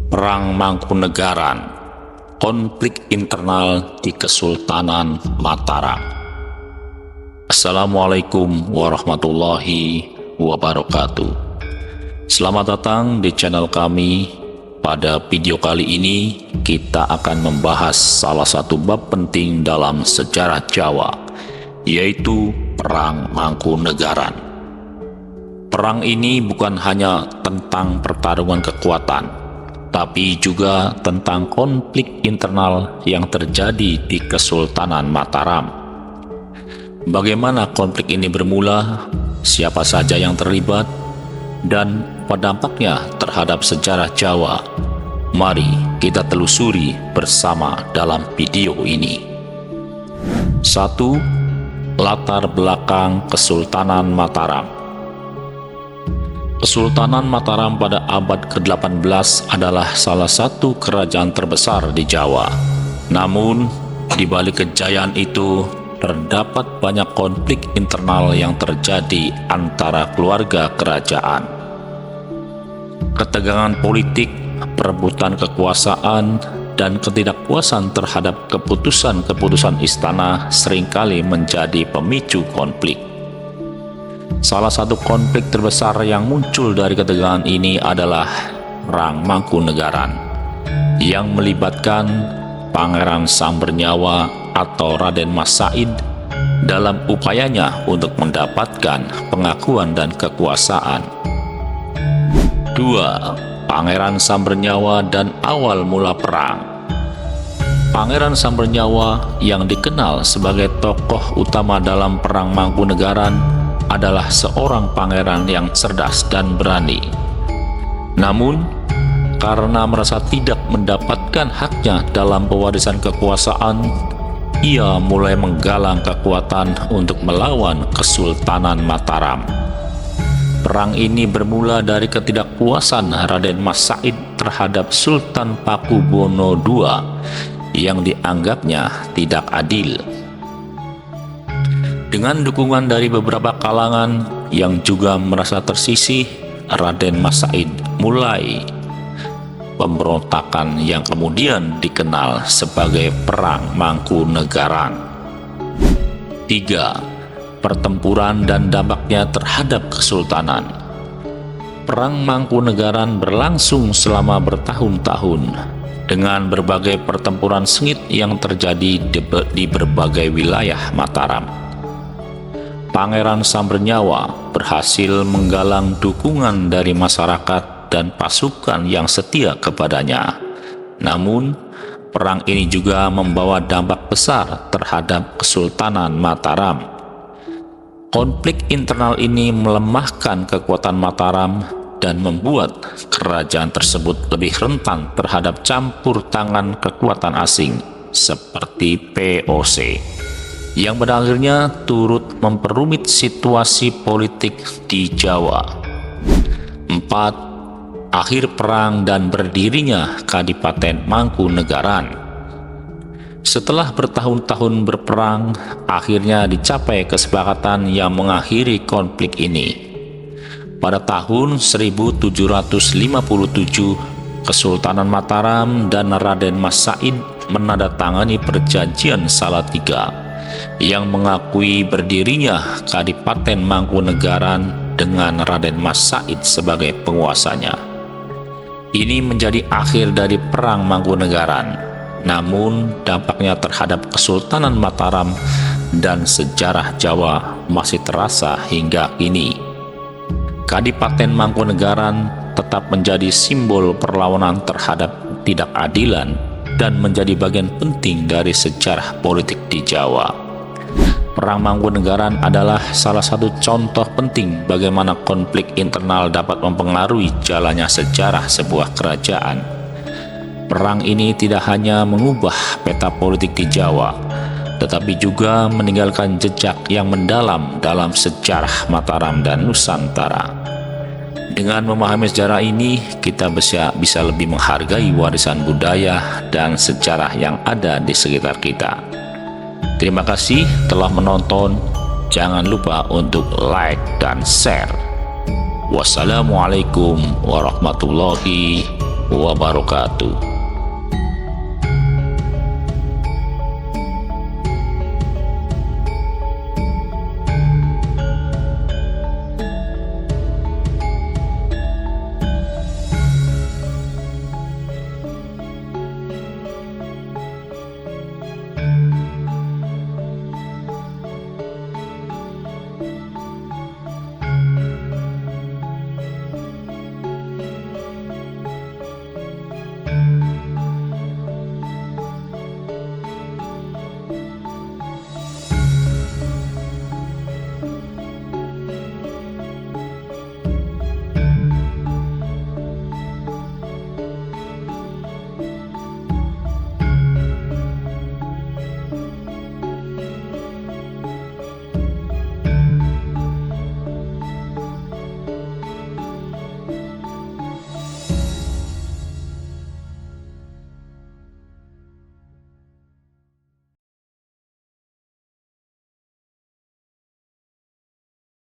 Perang Mangkunegaran, konflik internal di Kesultanan Mataram. Assalamualaikum warahmatullahi wabarakatuh. Selamat datang di channel kami. Pada video kali ini kita akan membahas salah satu bab penting dalam sejarah Jawa, yaitu Perang Mangkunegaran. Perang ini bukan hanya tentang pertarungan kekuatan, tapi juga tentang konflik internal yang terjadi di Kesultanan Mataram. Bagaimana konflik ini bermula, siapa saja yang terlibat, dan apa dampaknya terhadap sejarah Jawa? Mari kita telusuri bersama dalam video ini. 1. Latar belakang Kesultanan Mataram. Kesultanan Mataram pada abad ke-18 adalah salah satu kerajaan terbesar di Jawa. Namun, di balik kejayaan itu, terdapat banyak konflik internal yang terjadi antara keluarga kerajaan. Ketegangan politik, perebutan kekuasaan, dan ketidakpuasan terhadap keputusan-keputusan istana seringkali menjadi pemicu konflik. Salah satu konflik terbesar yang muncul dari ketegangan ini adalah Perang Mangkunegaran, yang melibatkan Pangeran Sambernyawa atau Raden Mas Said dalam upayanya untuk mendapatkan pengakuan dan kekuasaan. 2. Pangeran Sambernyawa dan awal mula perang. Pangeran Sambernyawa yang dikenal sebagai tokoh utama dalam Perang Mangkunegaran adalah seorang pangeran yang cerdas dan berani. Namun, karena merasa tidak mendapatkan haknya dalam pewarisan kekuasaan, ia mulai menggalang kekuatan untuk melawan Kesultanan Mataram. Perang ini bermula dari ketidakpuasan Raden Mas Said terhadap Sultan Pakubuwono II yang dianggapnya tidak adil. Dengan dukungan dari beberapa kalangan yang juga merasa tersisih, Raden Mas Said mulai pemberontakan yang kemudian dikenal sebagai Perang Mangkunegaran. 3. Pertempuran dan dampaknya terhadap kesultanan. Perang Mangkunegaran berlangsung selama bertahun-tahun dengan berbagai pertempuran sengit yang terjadi di berbagai wilayah Mataram. Pangeran Sambernyawa berhasil menggalang dukungan dari masyarakat dan pasukan yang setia kepadanya. Namun, perang ini juga membawa dampak besar terhadap Kesultanan Mataram. Konflik internal ini melemahkan kekuatan Mataram dan membuat kerajaan tersebut lebih rentan terhadap campur tangan kekuatan asing seperti VOC, yang pada akhirnya turut memperumit situasi politik di Jawa. 4. Akhir perang dan berdirinya Kadipaten Mangkunegaran. Setelah bertahun-tahun berperang, akhirnya dicapai kesepakatan yang mengakhiri konflik ini. Pada tahun 1757, Kesultanan Mataram dan Raden Mas Said menandatangani Perjanjian Salatiga yang mengakui berdirinya Kadipaten Mangkunegaran dengan Raden Mas Said sebagai penguasanya. Ini menjadi akhir dari Perang Mangkunegaran, namun dampaknya terhadap Kesultanan Mataram dan sejarah Jawa masih terasa hingga kini. Kadipaten Mangkunegaran tetap menjadi simbol perlawanan terhadap ketidakadilan dan menjadi bagian penting dari sejarah politik di Jawa. Perang Mangkunegaran adalah salah satu contoh penting bagaimana konflik internal dapat mempengaruhi jalannya sejarah sebuah kerajaan. Perang ini tidak hanya mengubah peta politik di Jawa, tetapi juga meninggalkan jejak yang mendalam dalam sejarah Mataram dan Nusantara. Dengan memahami sejarah ini, kita bisa lebih menghargai warisan budaya dan sejarah yang ada di sekitar kita. Terima kasih telah menonton. Jangan lupa untuk like dan share. Wassalamualaikum warahmatullahi wabarakatuh.